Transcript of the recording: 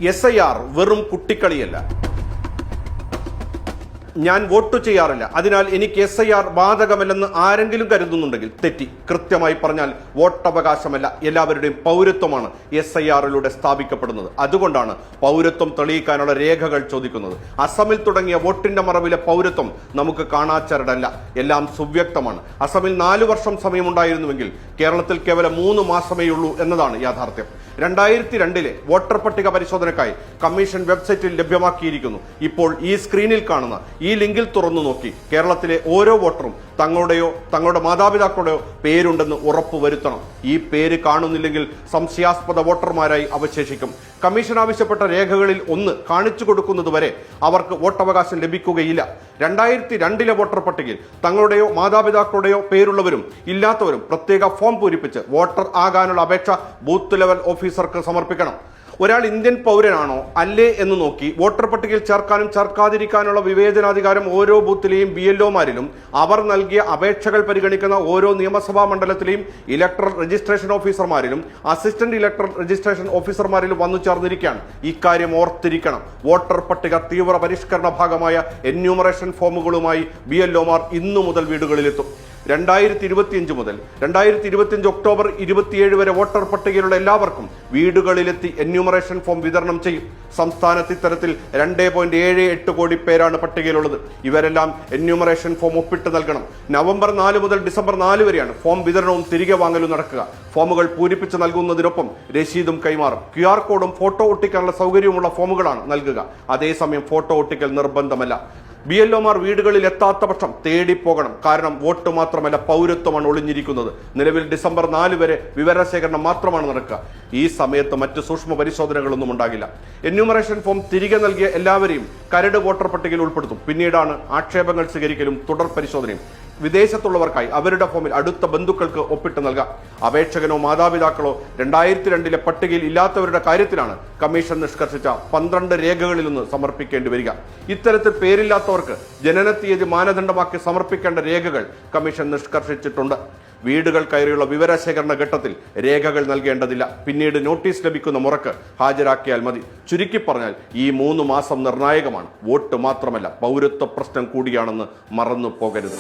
SIR വെറും കുട്ടിക്കളിയല്ല. ഞാൻ vote ചെയ്യാറില്ല, അതിനാൽ എനിക്ക് SIR ബാധകമല്ലെന്ന് ആരെങ്കിലും കരുതുന്നുണ്ടെങ്കിൽ തെറ്റി. കൃത്യമായി പറഞ്ഞാൽ വോട്ടവകാശമല്ല, എല്ലാവരുടെയും പൗരത്വമാണ് SIRലൂടെ സ്ഥാപിക്കപ്പെടുന്നത്. അതുകൊണ്ടാണ് പൗരത്വം തെളിയിക്കാനുള്ള രേഖകൾ ചോദിക്കുന്നത്. അസമിൽ തുടങ്ങിയ വോട്ടിന്റെ മറവിലെ പൗരത്വം നമുക്ക് കാണാച്ചരടല്ല, എല്ലാം സുവ്യക്തമാണ്. അസമിൽ 4 വർഷം സമയമുണ്ടായിരുന്നുവെങ്കിൽ കേരളത്തിൽ കേവലം 3 മാസമേയുള്ളൂ എന്നതാണ് യാഥാർത്ഥ്യം. 2002 വോട്ടർ പട്ടിക പരിശോധനയ്ക്കായി കമ്മീഷൻ വെബ്സൈറ്റിൽ ലഭ്യമാക്കിയിരിക്കുന്നു. ഇപ്പോൾ ഈ സ്ക്രീനിൽ കാണുന്ന ഈ ലിങ്കിൽ തുറന്നു നോക്കി കേരളത്തിലെ ഓരോ വോട്ടറും തങ്ങളുടെ മാതാപിതാക്കളുടെയോ പേരുണ്ടെന്ന് ഉറപ്പുവരുത്തണം. ഈ പേര് കാണുന്നില്ലെങ്കിൽ സംശയാസ്പദ വോട്ടർമാരായി അവശേഷിക്കും. കമ്മീഷൻ ആവശ്യപ്പെട്ട രേഖകളിൽ ഒന്ന് കാണിച്ചു കൊടുക്കുന്നതുവരെ അവർക്ക് വോട്ടവകാശം ലഭിക്കുകയില്ല. 2002 വോട്ടർ പട്ടികയിൽ തങ്ങളുടെയോ മാതാപിതാക്കളുടെയോ പേരുള്ളവരും ഇല്ലാത്തവരും പ്രത്യേക ഫോം പൂരിപ്പിച്ച് വോട്ടർ ആകാനുള്ള അപേക്ഷ ബൂത്ത് ലെവൽ ഓഫീസർക്ക് സമർപ്പിക്കണം. ഒരാൾ ഇന്ത്യൻ പൗരനാണോ അല്ലേ എന്ന് നോക്കി വോട്ടർ പട്ടികയിൽ ചേർക്കാനും ചേർക്കാതിരിക്കാനുള്ള വിവേചനാധികാരം ഓരോ ബൂത്തിലെയും BLOമാരിലും അവർ നൽകിയ അപേക്ഷകൾ പരിഗണിക്കുന്ന ഓരോ നിയമസഭാ മണ്ഡലത്തിലെയും ഇലക്ടറൽ രജിസ്ട്രേഷൻ ഓഫീസർമാരിലും അസിസ്റ്റന്റ് ഇലക്ടറൽ രജിസ്ട്രേഷൻ ഓഫീസർമാരിലും വന്നു ചേർന്നിരിക്കുകയാണ്. ഇക്കാര്യം ഓർത്തിരിക്കണം. വോട്ടർ പട്ടിക തീവ്ര പരിഷ്കരണ ഭാഗമായ എന്യൂമറേഷൻ ഫോമുകളുമായി BLOമാർ ഇന്നു മുതൽ വീടുകളിലെത്തും. 2025 മുതൽ 2025 ഒക്ടോബർ 27 വരെ വോട്ടർ പട്ടികയിലുള്ള എല്ലാവർക്കും വീടുകളിലെത്തി എന്യൂമറേഷൻ ഫോം വിതരണം ചെയ്യും. സംസ്ഥാനത്ത് ഇത്തരത്തിൽ 2.78 കോടി പേരാണ് പട്ടികയിലുള്ളത്. ഇവരെല്ലാം എന്യൂമറേഷൻ ഫോം ഒപ്പിട്ട് നൽകണം. നവംബർ 4 മുതൽ ഡിസംബർ 4 വരെയാണ് ഫോം വിതരണവും തിരികെ വാങ്ങലും നടക്കുക. ഫോമുകൾ പൂരിപ്പിച്ച് നൽകുന്നതിനൊപ്പം രസീതും കൈമാറും. QR കോഡും ഫോട്ടോ ഒട്ടിക്കാനുള്ള സൗകര്യവുമുള്ള ഫോമുകളാണ് നൽകുക. അതേസമയം ഫോട്ടോ ഒട്ടിക്കൽ നിർബന്ധമല്ല. BLOമാർ വീടുകളിൽ എത്താത്ത പക്ഷം തേടിപ്പോകണം. കാരണം വോട്ട് മാത്രമല്ല, പൗരത്വമാണ് ഒളിഞ്ഞിരിക്കുന്നത്. നിലവിൽ ഡിസംബർ 4 വരെ വിവരശേഖരണം മാത്രമാണ് നടക്കുക. ഈ സമയത്ത് മറ്റ് സൂക്ഷ്മ പരിശോധനകളൊന്നും ഉണ്ടാകില്ല. എന്യൂമറേഷൻ ഫോം തിരികെ നൽകിയ എല്ലാവരെയും കരട് വോട്ടർ പട്ടികയിൽ ഉൾപ്പെടുത്തും. പിന്നീടാണ് ആക്ഷേപങ്ങൾ സ്വീകരിക്കലും തുടർ പരിശോധനയും. വിദേശത്തുള്ളവർക്കായി അവരുടെ ഫോമിൽ അടുത്ത ബന്ധുക്കൾക്ക് ഒപ്പിട്ട് നൽകാം. അപേക്ഷകനോ മാതാപിതാക്കളോ 2002 പട്ടികയിൽ ഇല്ലാത്തവരുടെ കാര്യത്തിലാണ് കമ്മീഷൻ നിഷ്കർഷിച്ച 12 രേഖകളിൽ നിന്ന് സമർപ്പിക്കേണ്ടി വരിക. ഇത്തരത്തിൽ പേരില്ലാത്തവർക്ക് ജനനത്തീയതി മാനദണ്ഡമാക്കി സമർപ്പിക്കേണ്ട രേഖകൾ കമ്മീഷൻ നിഷ്കർഷിച്ചിട്ടുണ്ട്. വീടുകൾ കയറിയുള്ള വിവരശേഖരണ ഘട്ടത്തിൽ രേഖകൾ നൽകേണ്ടതില്ല. പിന്നീട് നോട്ടീസ് ലഭിക്കുന്ന മുറക്ക് ഹാജരാക്കിയാൽ മതി. ചുരുക്കി പറഞ്ഞാൽ ഈ 3 മാസം നിർണായകമാണ്. വോട്ട് മാത്രമല്ല, പൗരത്വ പ്രശ്നം കൂടിയാണെന്ന് മറന്നു പോകരുത്.